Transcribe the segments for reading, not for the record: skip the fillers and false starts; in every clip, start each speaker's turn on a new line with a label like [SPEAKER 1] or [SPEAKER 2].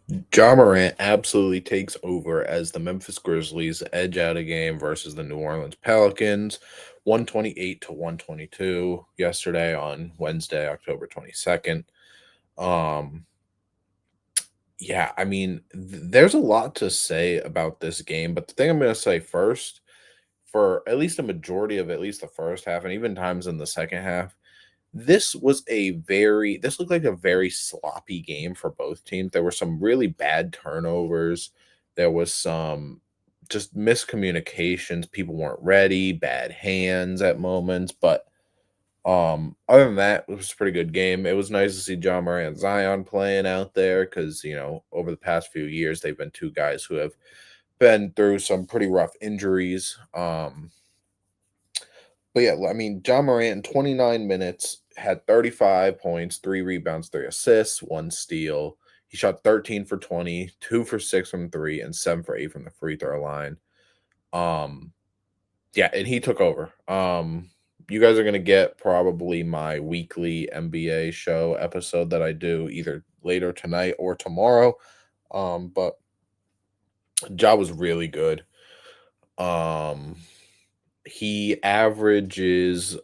[SPEAKER 1] Morant absolutely takes over as the Memphis Grizzlies edge out a game versus the New Orleans Pelicans, 128 to 122 yesterday on Wednesday, October 22nd. Um yeah, I mean, there's a lot to say about this game, but the thing I'm going to say first, for at least a majority of at least the first half and even times in the second half, this looked like a very sloppy game for both teams. There were some really bad turnovers. There was some just miscommunications. People weren't ready, bad hands at moments, but other than that, it was a pretty good game. It was nice to see John Morant and Zion playing out there because, over the past few years, they've been two guys who have been through some pretty rough injuries. But yeah, I mean, John Morant in 29 minutes had 35 points, 3 rebounds, 3 assists, 1 steal. He shot 13 for 20, 2 for 6 from three, and 7 for 8 from the free throw line. Um, yeah, and he took over. You guys are gonna get probably my weekly NBA show episode that I do either later tonight or tomorrow. But Ja was really good. Um, he averages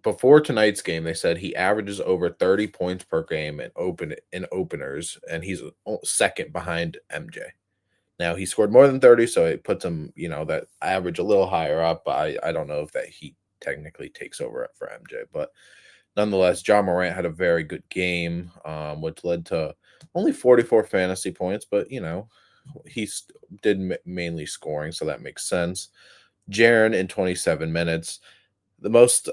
[SPEAKER 1] before tonight's game, they said he averages over 30 points per game in openers, and he's second behind MJ. Now he scored more than 30, so it puts him, that average a little higher up. But I don't know if that he technically takes over it for MJ. But nonetheless, John Morant had a very good game, which led to only 44 fantasy points, but mainly scoring, so that makes sense. Jaron in 27 minutes, the most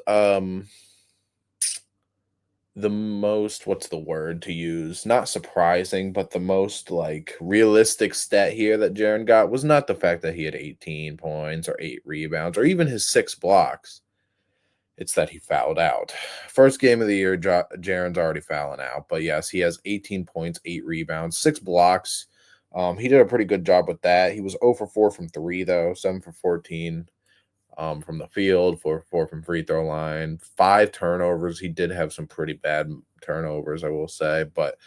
[SPEAKER 1] what's the word to use? Not surprising, but the most like realistic stat here that Jaron got was not the fact that he had 18 points or 8 rebounds or even his 6 blocks. It's that he fouled out. First game of the year, Jaron's already fouling out, but yes, he has 18 points, 8 rebounds, 6 blocks. He did a pretty good job with that. He was 0 for 4 from three though, 7 for 14 from the field, 4 for 4 from free throw line, 5 turnovers. He did have some pretty bad turnovers, I will say, but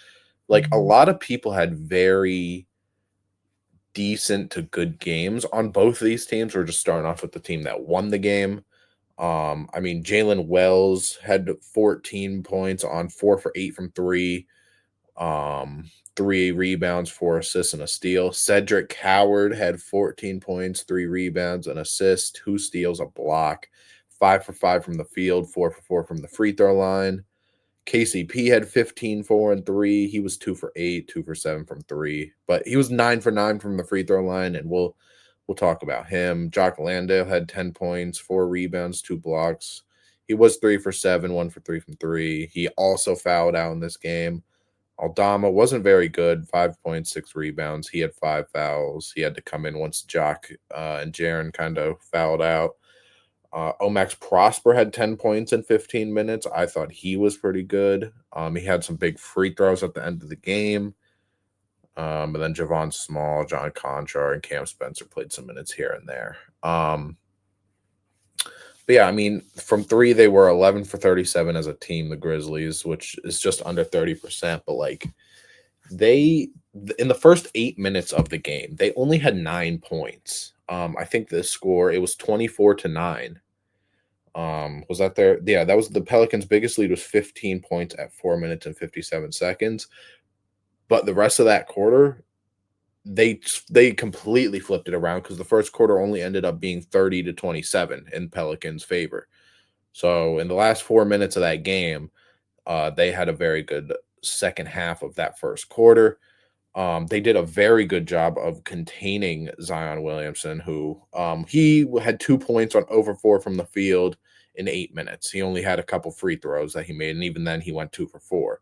[SPEAKER 1] like a lot of people had very decent to good games on both of these teams. We're just starting off with the team that won the game. I mean, Jalen Wells had 14 points on 4 for 8 from three, um, 3 rebounds, 4 assists, and a steal. Cedric Howard had 14 points, 3 rebounds, an assist, 2 steals, a block, 5 for 5 from the field, 4 for 4 from the free throw line. KCP had 15, 4 and 3. He was 2 for 8, 2 for 7 from three, but he was 9 for 9 from the free throw line, and we'll talk about him. Jock Landale had 10 points, 4 rebounds, 2 blocks. He was 3 for 7, 1 for 3 from three. He also fouled out in this game. Aldama wasn't very good, 5 points, 6 rebounds. He had 5 fouls. He had to come in once Jock and Jaron kind of fouled out. Omax Prosper had 10 points in 15 minutes. I thought he was pretty good. He had some big free throws at the end of the game. And then Javon Small, John Conchar, and Cam Spencer played some minutes here and there. But yeah, I mean, from three, they were 11 for 37 as a team, the Grizzlies, which is just under 30%. But like, they, in the first 8 minutes of the game, they only had 9 points. I think the score, it was 24-9. Was that there? Yeah, that was the Pelicans' biggest lead was 15 points at 4 minutes and 57 seconds. But the rest of that quarter, they completely flipped it around because the first quarter only ended up being 30-27 in Pelicans' favor. So in the last 4 minutes of that game, they had a very good second half of that first quarter. They did a very good job of containing Zion Williamson, who he had 2 points on over 4 from the field in 8 minutes. He only had a couple free throws that he made, and even then he went 2 for 4.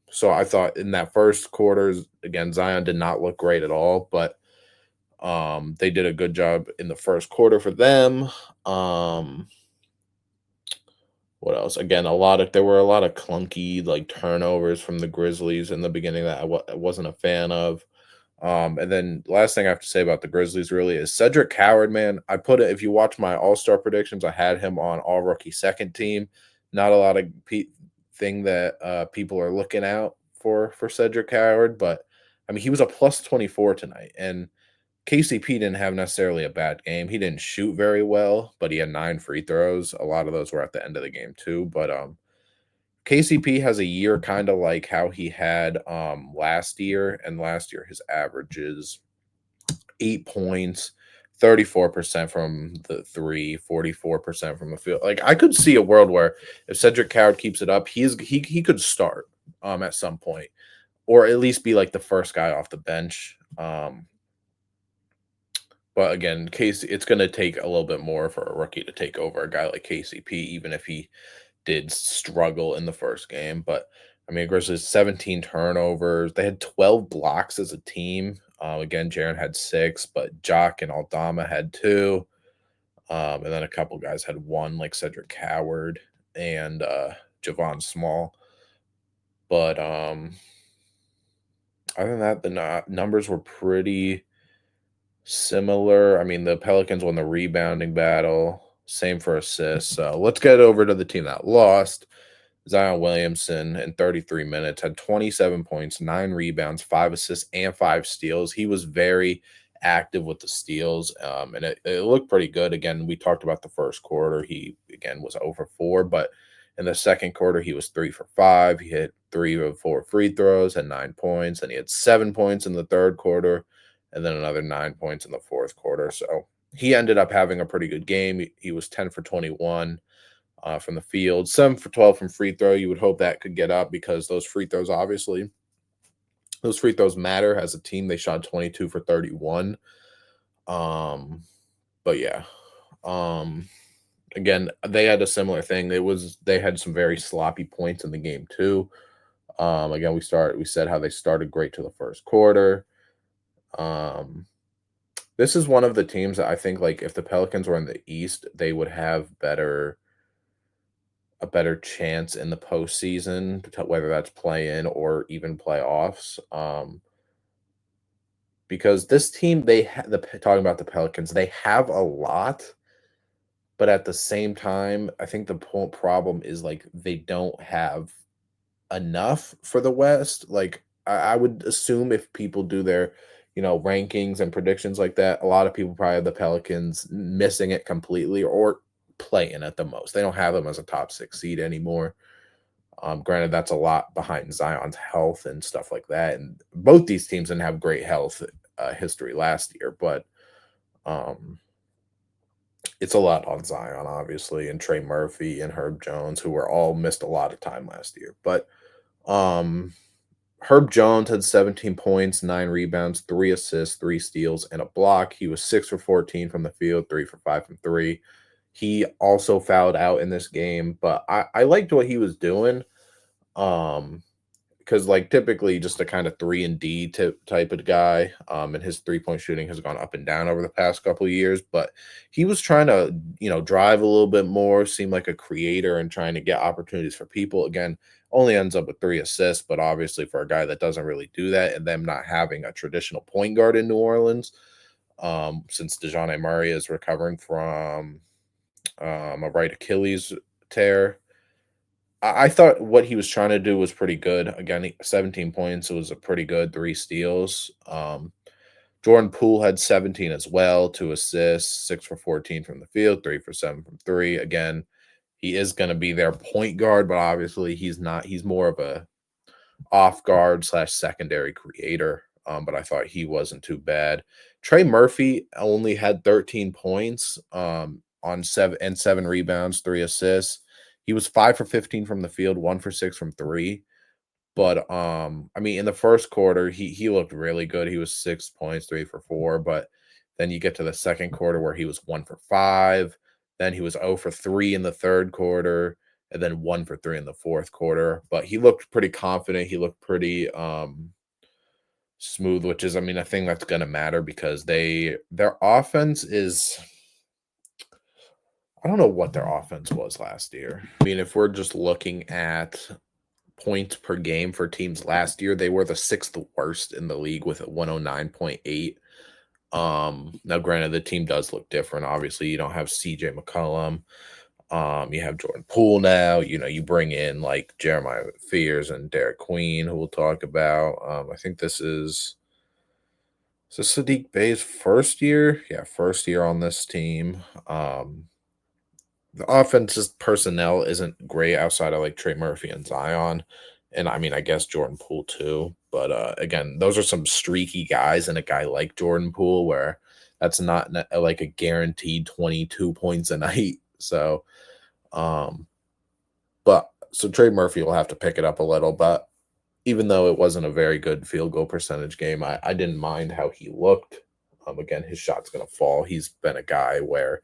[SPEAKER 1] So I thought in that first quarter, again, Zion did not look great at all, but they did a good job in the first quarter for them. What else? Again, there were a lot of clunky like turnovers from the Grizzlies in the beginning that I wasn't a fan of. And then last thing I have to say about the Grizzlies really is Cedric Howard, man. I put it, if you watch my All-Star predictions, I had him on all rookie second team. Not a lot of thing that people are looking out for Cedric Howard, but I mean he was a plus 24 tonight, and KCP didn't have necessarily a bad game. He didn't shoot very well, but he had 9 free throws. A lot of those were at the end of the game too. But KCP has a year kind of like how he had last year, and last year his averages 8 points, 34% from the three, 44% from the field. Like I could see a world where if Cedric Howard keeps it up, he could start at some point, or at least be like the first guy off the bench. But again, it's going to take a little bit more for a rookie to take over a guy like KCP, even if he did struggle in the first game. But I mean, Grizzlies 17 turnovers. They had 12 blocks as a team. Again, Jaren had 6, but Jock and Aldama had 2. And then a couple guys had 1, like Cedric Howard and Javon Small. But other than that, the numbers were pretty similar. I mean, the Pelicans won the rebounding battle. Same for assists. So let's get over to the team that lost. Zion Williamson in 33 minutes had 27 points, 9 rebounds, 5 assists, and 5 steals. He was very active with the steals, and it looked pretty good. Again, we talked about the first quarter. He, again, was over 4, but in the second quarter, he was 3 for 5. He hit 3 of 4 free throws and 9 points, and he had 7 points in the third quarter, and then another 9 points in the fourth quarter. So he ended up having a pretty good game. He was 10 for 21 from the field, 7 for 12 from free throw. You would hope that could get up because those free throws, obviously, those free throws matter. As a team, they shot 22 for 31. But yeah, again, they had a similar thing. They had some very sloppy points in the game too. Again, we said how they started great to the first quarter. This is one of the teams that I think, like, if the Pelicans were in the East, they would have a better chance in the postseason, whether that's play in or even playoffs. Because this team, talking about the Pelicans, they have a lot, but at the same time, I think the problem is like they don't have enough for the West. Like I would assume if people do their, rankings and predictions like that, a lot of people probably have the Pelicans missing it completely or playing at the most. They don't have them as a top 6 seed anymore. Granted, that's a lot behind Zion's health and stuff like that. And both these teams didn't have great health history last year, but it's a lot on Zion, obviously, and Trey Murphy and Herb Jones, who were all missed a lot of time last year. But Herb Jones had 17 points, 9 rebounds, 3 assists, 3 steals, and a block. He was 6 for 14 from the field, 3 for 5 from 3. He also fouled out in this game, but I liked what he was doing. Because like typically just a kind of 3 and D type of guy. And his 3-point shooting has gone up and down over the past couple of years, but he was trying to, drive a little bit more, seem like a creator and trying to get opportunities for people. Again, only ends up with 3 assists, but obviously for a guy that doesn't really do that, and them not having a traditional point guard in New Orleans, since DeJounte Murray is recovering from a right Achilles tear. I thought what he was trying to do was pretty good. Again, 17 points. It was a pretty good 3 steals. Jordan Poole had 17 as well, 2 assists, 6 for 14 from the field, 3 for 7 from 3. Again, he is going to be their point guard, but obviously he's not. He's more of a off guard / secondary creator. But I thought he wasn't too bad. Trey Murphy only had 13 points on 7 rebounds, 3 assists. He was 5 for 15 from the field, 1 for 6 from 3. But I mean, in the first quarter, he looked really good. He was 6 points, 3 for 4. But then you get to the second quarter where he was 1 for 5. Then he was 0 for 3 in the third quarter, and then 1 for 3 in the fourth quarter. But he looked pretty confident. He looked pretty smooth, which is, I mean, a thing that's going to matter because their offense is. I don't know what their offense was last year. I mean, if we're just looking at points per game for teams last year, they were the 6th worst in the league with a 109.8. Now granted, the team does look different. Obviously, you don't have CJ McCollum. You have Jordan Poole now. You bring in like Jeremiah Fears and Derek Queen, who we'll talk about. I think this Sadiq Bey's first year. Yeah, first year on this team. The offense's personnel isn't great outside of like Trey Murphy and Zion. And I mean, I guess Jordan Poole too. But again, those are some streaky guys, and a guy like Jordan Poole, where that's not like a guaranteed 22 points a night. So, um, but so Trey Murphy will have to pick it up a little. But even though it wasn't a very good field goal percentage game, I didn't mind how he looked. Again, his shot's going to fall. He's been a guy where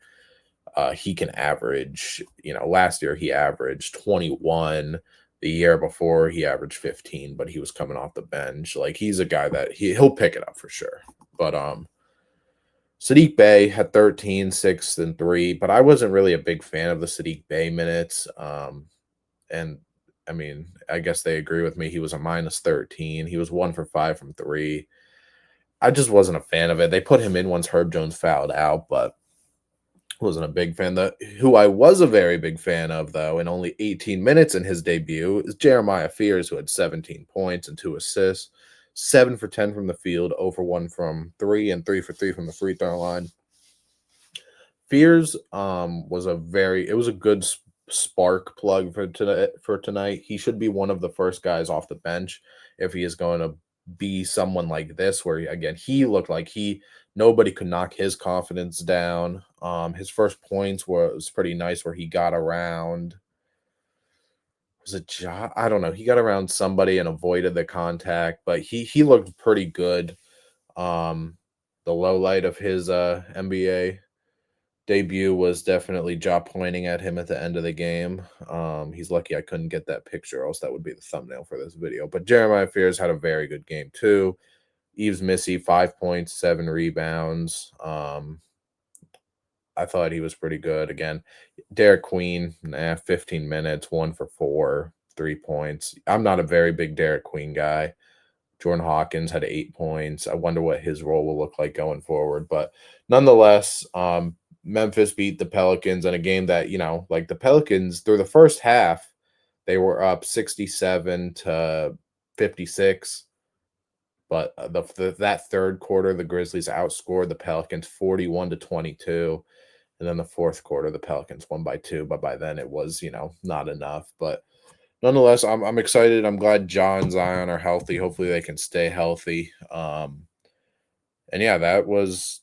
[SPEAKER 1] he can average, last year he averaged 21. The year before he averaged 15, but he was coming off the bench. Like he's a guy that he'll pick it up for sure. But Sadiq Bey had 13, 6, and 3, but I wasn't really a big fan of the Sadiq Bey minutes. And I mean, I guess they agree with me. He was a minus 13. He was 1 for 5 from three. I just wasn't a fan of it. They put him in once Herb Jones fouled out, but wasn't a big fan. Who I was a very big fan of, though, in only 18 minutes in his debut, is Jeremiah Fears, who had 17 points and 2 assists, 7 for 10 from the field, over 1 from three, and 3 for 3 from the free throw line. Fears was a good spark plug for tonight. He should be one of the first guys off the bench if he is going to be someone like this, where again he looked like nobody could knock his confidence down. His first points was pretty nice, where he got around. Was it I don't know. He got around somebody and avoided the contact, but he looked pretty good. The low light of his NBA debut was definitely Ja pointing at him at the end of the game. He's lucky I couldn't get that picture, else that would be the thumbnail for this video. But Jeremiah Fears had a very good game too. Yves Missy, 5 points, 7 rebounds. I thought he was pretty good. Again, Derek Queen, 15 minutes, 1 for 4, 3 points. I'm not a very big Derek Queen guy. Jordan Hawkins had 8 points. I wonder what his role will look like going forward. But nonetheless, Memphis beat the Pelicans in a game that, like the Pelicans through the first half, they were up 67-56. But that third quarter, the Grizzlies outscored the Pelicans 41-22. And then the fourth quarter, the Pelicans won by 2. But by then it was, not enough. But nonetheless, I'm excited. I'm glad Ja and Zion are healthy. Hopefully they can stay healthy. And yeah, that's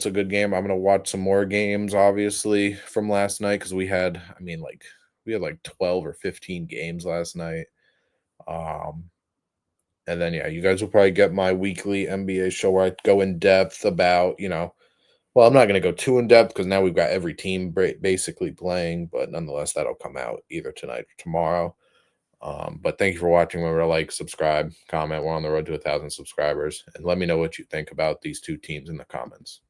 [SPEAKER 1] a good game. I'm gonna watch some more games, obviously, from last night, because we had 12 or 15 games last night. And then yeah, you guys will probably get my weekly NBA show where I go in depth about, well, I'm not going to go too in depth because now we've got every team basically playing, but nonetheless, that'll come out either tonight or tomorrow. But thank you for watching. Remember to like, subscribe, comment. We're on the road to 1,000 subscribers, and let me know what you think about these two teams in the comments.